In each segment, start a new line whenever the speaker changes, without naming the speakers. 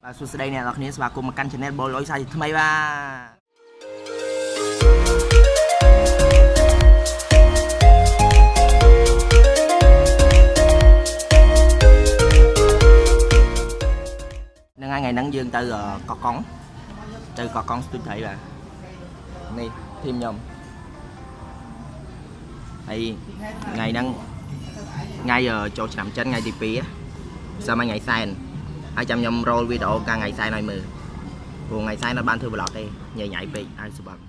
សួស្តីអ្នកនរគ្នាស្វាគមន៍មកកាន់ Channel បលលុយសាយថ្មីបាទហ្នឹងហើយថ្ងៃហ្នឹងយើងទៅកកកុងស្ទូចត្រីបាទនេះធីមខ្ញុំហើយថ្ងៃហ្នឹងថ្ងៃចូលឆ្នាំចិនថ្ងៃទី2សមថ្ងៃសែនហើយចាំខ្ញុំរ៉ូលវីដេអូកាលថ្ងៃសែនឲ្យមើលព្រោះថ្ងៃសែនអត់បានធ្វើ vlog ទេញ៉ៃពេកឲ្យស្បាប់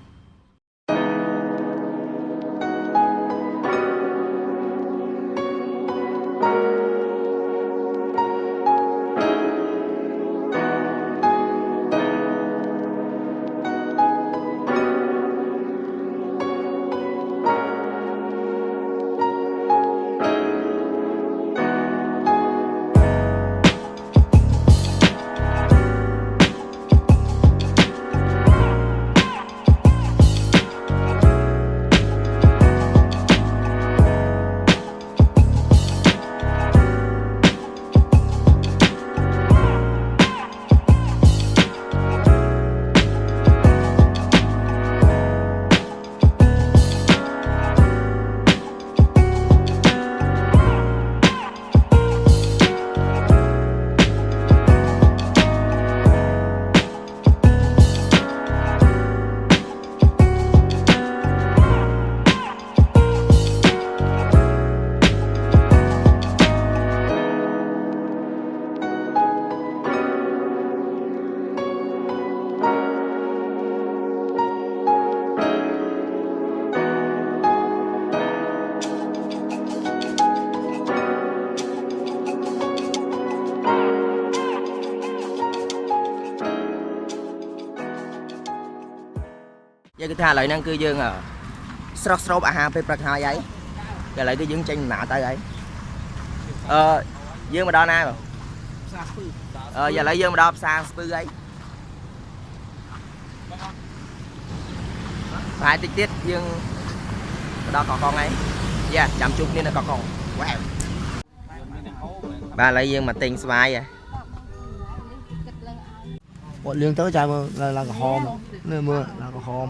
យើងគិតថាឥឡូវហ្នឹងគឺយើងស្រស់ស្រូបអាហារពេលព្រឹកហើយឥឡូវគឺយើងចេញដំណើរទៅហើយយើងមកដល់ណាបងផ្សារស្ពឺឥឡូវយើងមកដល់ផ្សារស្ពឺហើយហើយតិចទៀតយើងមកដល់កកកុងហើយយ៉ាចាំជួបគ្នានៅកកកុងវ៉ាវបាទឥឡូវយើងមកទិញស្វាយ
bọn liêng tới chạy mà là cả hòm nơi mưa là cả hòm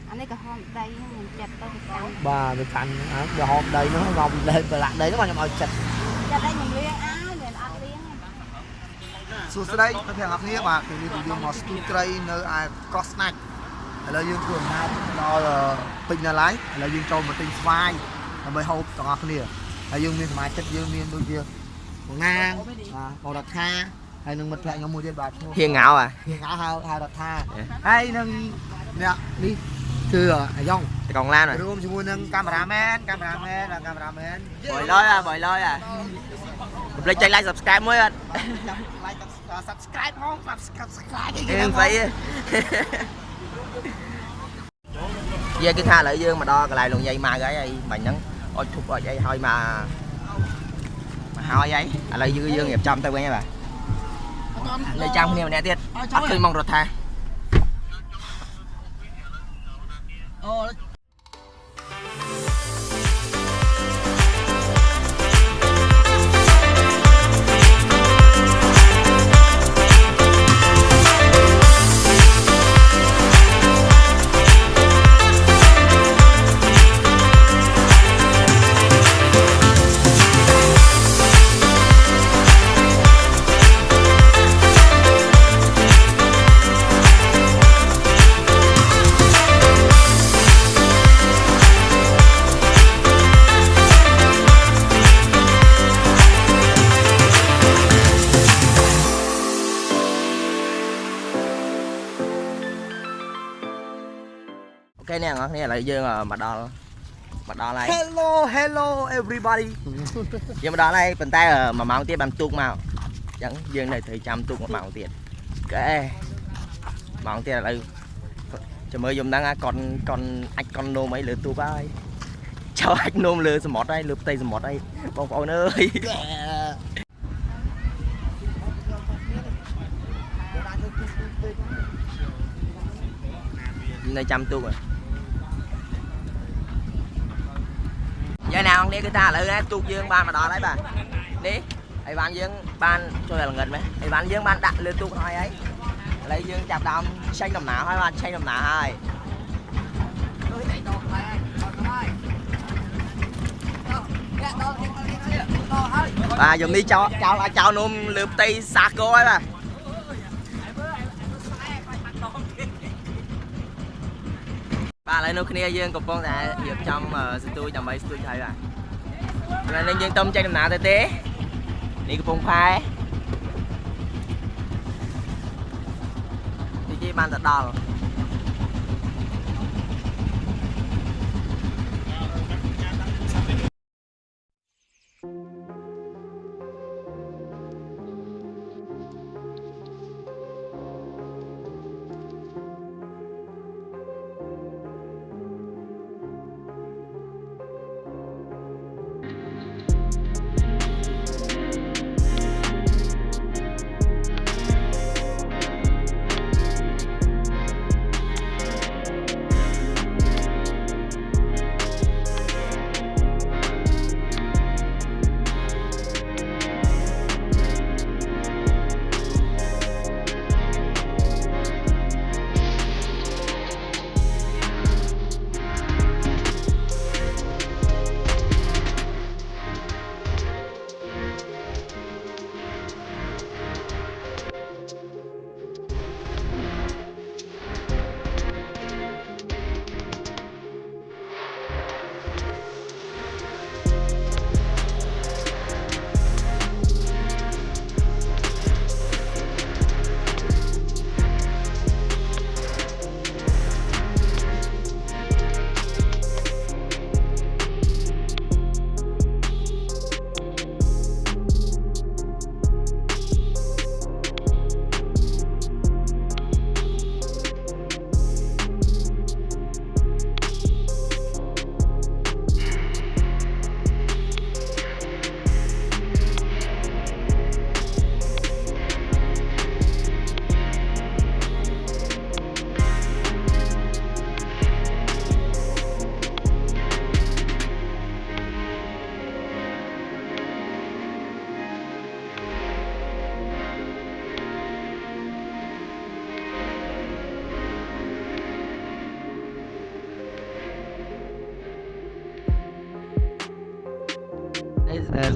anh ấy cả hòm đây mình chặt tới cắn
bà về cạnh cái hòm đây nó gồng lên và lại đây nó mà nhầm chặt
đây mình liêng áo rồi ăn liêng
សួស្តីអ្នកទាំងអស់គ្នាបាទគឺនេះយើងមកស្ទូចត្រីនៅឯកោះស្នាច់ឥឡូវយើងធ្វើដំណើរដល់ពេញនៅឡើយឥឡូវយើងចូលមកទិញស្វាយដើម្បីហូបទាំងអស់គ្នាហើយយើងមានសមាជិកយើងមានដូចជាបងណាងបងរដ្ឋាហើយនឹងមិត្តភក្តិខ្ញុំមួយទៀតបាទឈ្មោះ
ហៀងងៅហ៎
ហៀងងៅហៅរដ្ឋាហើយនឹងអ្នកនេះគឺអាយ៉ង
កងឡាន
រួមជាមួយនឹងកាមេរ៉ាមែន
បយលយបយលយកុំភ្លេចចុច like subscribe មួយអត់
like subscribe ផង subscribe
អេស្អីយើងគឺថាឥឡូវយើងមកដល់កន្លែងលោកយាយម៉ៅហើយបាញ់ហ្នឹងអុចធុបអុចអីហើយមកហើយឥឡូវយើងរៀបចំទៅវិញហើយបាទនៅចាំគ្នាម្នាក់ទៀតអត់ឃើញមករដ្ឋា
អូ
ok nè ngọc này là dương mà đo này
hello everybody
យើងមកដល់ហើយប៉ុន្តែ1ម៉ោងទៀតបានទូកមកអញ្ចឹងយើងនៅត្រូវចាំទូក1ម៉ោងទៀតកែម៉ោងទៀតឥឡូវចាំមើលខ្ញុំហ្នឹងកនអាចកននោមអីលើទូកហើយចោលអាចនោមលើសមុទ្រហើយលើផ្ទៃសមុទ្រហើយបងប្អូនអើយ nơi chăm tuôn rồi giờ nào ông đi cái ta lại tuôn dương ba mà đò lấy bà đi ai bán dương ban cho là ngật mấy ai bán dương ban đặt lên tục hai ấy lấy dương chạp đam xanh đầm nã hai bạn xanh đầm nã hai và dùng đi cho nôm lượp tay xa cô ấy mà bà lại nô kia dương cục con đã hiệp trong studio trong mấy studio thấy là nên dương tâm tranh đầm nã tế đi cục phong phai thì chỉ ban thật đo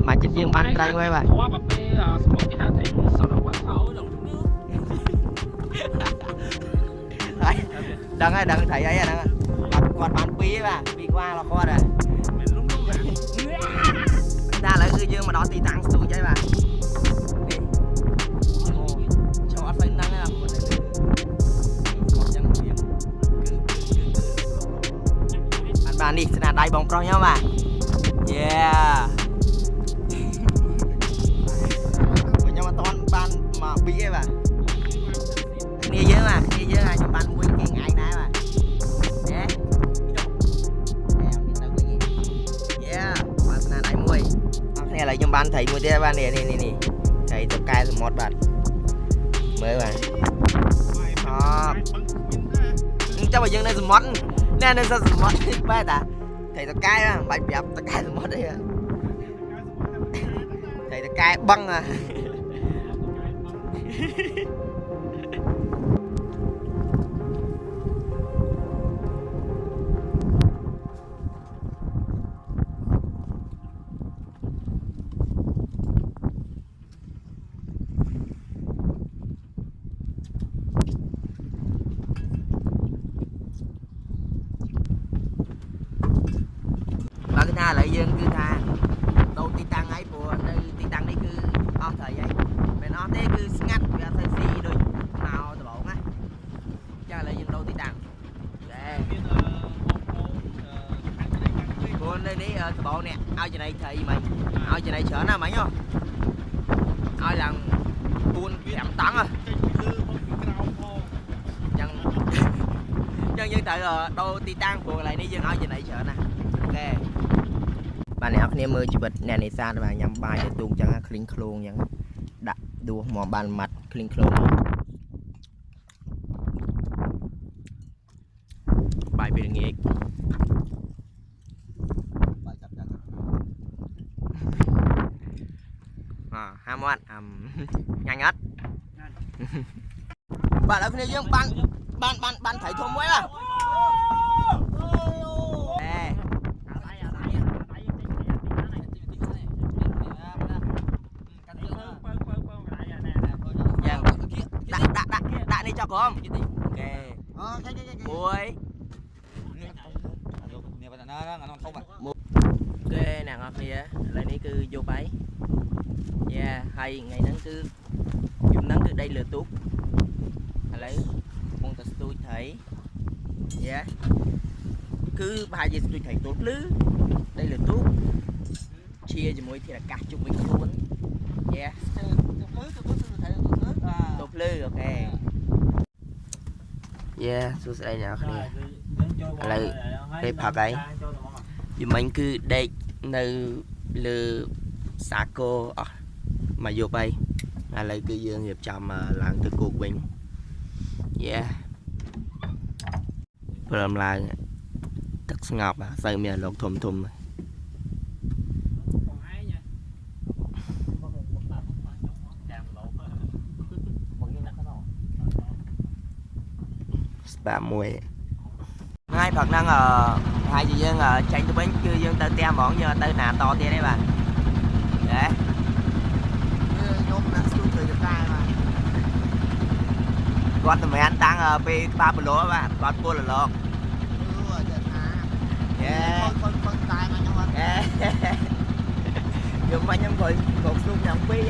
mà chết dương ban trai quay vậy đừng thấy ấy à đừng quạt bán pí mà pí qua là qua rồi ta lại cứ dương mà đó thì tăng tụi chơi mà cho ăn phải năng là một chân kiếm bạn đi sẽ là đai bóng pro nhau mà yeah nhưng mà toàn ban mà bí ấy mà kia dưới mà cho ban quên cái ngày này mà yeah yeah bạn là đại mùi này là trong ban thầy mùi thế ban này nè thầy tập cai từ một bạn mới mà cho bà dân đây món nè nên sao món ba ta thầy tập cai á bài đẹp tập cai từ món đây à thầy tập cai băng à và cái tha lại dân cứ tha đâu tí tăng ấy của đây tí tăng đi cứ thầy ấy mình nó thế cứ ngắt vì thầy phi đôi màu từ bộ á cha lại dân đâu tí tăng để buồn đây đi từ bộ nè ao trên đây thầy mày ao trên đây chở nào mày không ao là buôn giảm tấn à chân dân tại đâu tí tăng buồn lại đi dân ao trên đây chở nè ok bạn này ác mơ chỉ bật nè này xa và nhằm bài để tung chẳng clean clone chẳng đặt đua mỏ bàn mặt clean clone bài về nghề ញអត់ញ៉ាញ់អត់ បាទឥឡូវគ្នាយើងបានថៃធំមួយបាទដាក់នេះចុះក្រុមអូខេមួយ
nè bạn nó không bạn
អូខេអ្នកនរគ្នាឥឡូវនេះគឺយកបាយយ៉ាហើយថ្ងៃហ្នឹងគឺខ្ញុំហ្នឹងគឺដេកលើទូកឥឡូវកំពុងតែស្ទូចត្រីយ៉ាគឺប្រហែលជាស្ទូចត្រីទូភ្លឺដេកលើទូកជាជាមួយធាតុអាកាសជុំវិញខ្លួនយ៉ាទូភ្លឺអូខេយ៉ាសួស្តីអ្នកនរគ្នាឥឡូវពេលផឹកហើយយមិញគឺដេកនៅលើសាគរអស់មកយប់ហើយឥឡូវគឺយើងរៀបចំឡើងទៅគោកវិញយ៉ាព្រមឡើងទឹកស្ងប់សូវមានអារម្មណ៍ធំស្បាមួយថ្ងៃផឹកហ្នឹងហើយយើងចាញ់ទៅវិញគឺយើងទៅផ្ទះហ្មងយើងទៅណាតទៀតទេបាទហ៎ខ្ញុំណាស្ទូទៅតែបាទគាត់តម្រានតាំងពេលក្បាលប្រឡោបាទគាត់ពលឡកចាថាយេគាត់ពឹងតែមកខ្ញុំអត់ខ្ញុំមកខ្ញុំក៏ស្ទូយ៉ាងពីរ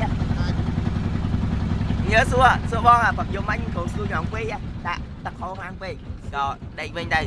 ញើសួរបងបើខ្ញុំអញក៏ស្ទូយ៉ាងពីរដាក់ទឹកហូរខាងពេកក៏ដេកវិញទៅ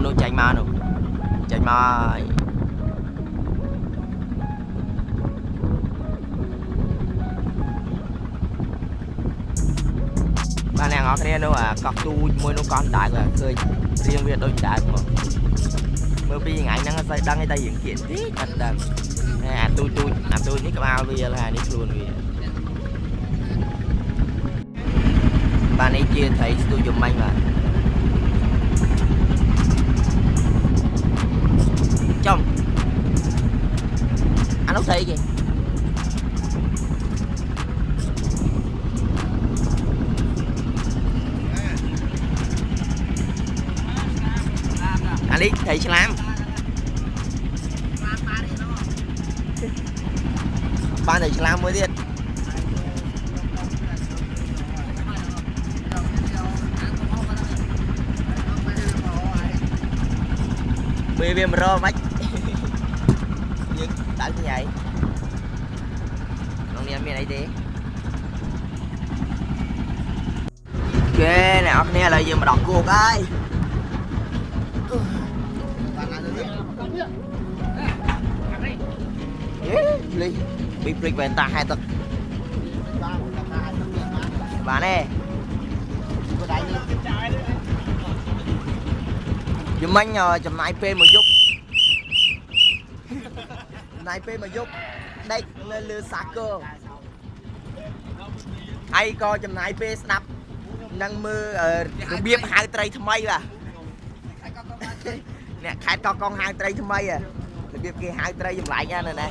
នោះចាញ់មកនោះចាញ់មកបាទអ្នកនរគ្នានោះកោះទូចមួយនោះកោះដើរឃើញរៀងវាដូចដើរមកមើលពីថ្ងៃហ្នឹងអត់សូវដឹងទេតែរៀងគៀនតិចអត់ដឹងអាទូចនេះក្បាលវាហើយនេះខ្លួនវាបាទនេះជាត្រីស្ទូចយំមាញ់បាទចំអានោះត្រីគេអានេះត្រីឆ្លាមបានត្រីឆ្លាមមួយទៀតពេលវាមករមិនយើងដើរញ៉ៃក្នុងនេះមានអីទេគេអ្នកអរគ្នាឥឡូវយើងមកដល់គោកហើយលីពីព្រិចវ៉ែនតាហែទឹកបានទេយមិញចំណាយពេលមួយយប់ ណាយពេលមកយប់ដេកនៅលើសាគរហើយក៏ចំណាយពេលស្ដាប់នឹងមើលរបៀបហៅត្រីថ្មីបាទអ្នកខេត្តកកងហៅត្រីថ្មីរបៀបគេហៅត្រីចម្លែកណាស់ណែ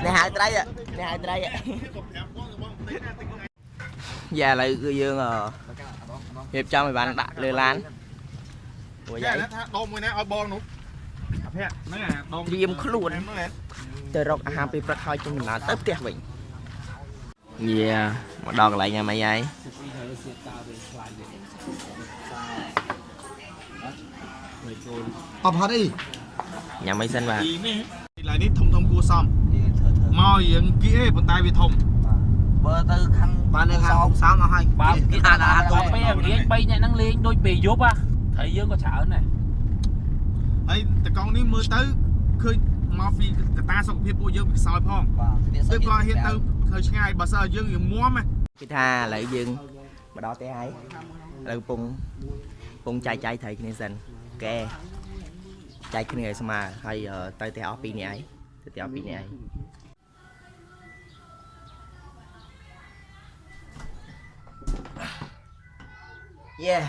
នេះហៅត្រីនេះហៅត្រីយ៉ាឥឡូវគឺយើងរៀបចំឲ្យបានដាក់លើឡានព្រោះយ៉ាងថាដុំមួយណាឲ្យបងនោះអាភ័ក្រហ្នឹងអាដុំត្រៀមខ្លួនទៅរកអាហារពេលព្រឹកហើយជិះដំណើរទៅផ្ទះវិញយ៉ាមកដល់កន្លែងញ៉ាំអីហើយ
អបហត់អី
ញ៉ាំអីសិនបាទ
កន្លែងនេះធំគួរសមមករៀងគីឯងប៉ុន្តែវាធំ
បើទៅខាង
បាននៅខាងសោមអស់ហើយ
បើគេអាទៅពេលរៀង3នាក់ហ្នឹងលេងដូចពេលយប់ត្រីយើងក៏ច្រើនដែរ
ហើយតកង់នេះមើលទៅឃើញមកពីកតាសុខភាពពួកយើងវាខ្សោយផងទើបក៏ហ៊ានទៅធ្វើឆ្ងាយបើសិនយើងរៀងមាំ
គេថាឥឡូវយើងមកដល់ផ្ទះហើយឥឡូវពងចាយត្រីគ្នាសិនកែចែកគ្នាឲ្យស្មើហើយទៅផ្ទះអស់2នាក់ហើយទៅផ្ទះអស់2នាក់ហើយយេឥ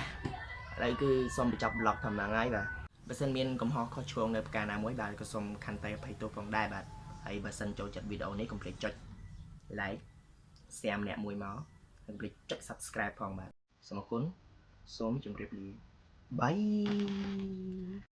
ឡូវគឺសូមបញ្ចប់ vlog ធម្មតាហើយបាទបើសិនមានកំហុសខុសឆ្គងនៅប្រការណាមួយបាទក៏សូមខន្តីអភ័យទោសផងដែរបាទហើយបើសិនចូលចិត្តវីដេអូនេះកុំភ្លេចចុច like share ម្នាក់មួយមកនិងកុំភ្លេចចុច subscribe ផងបាទសូមអរគុណសូមជម្រាបលាបាយ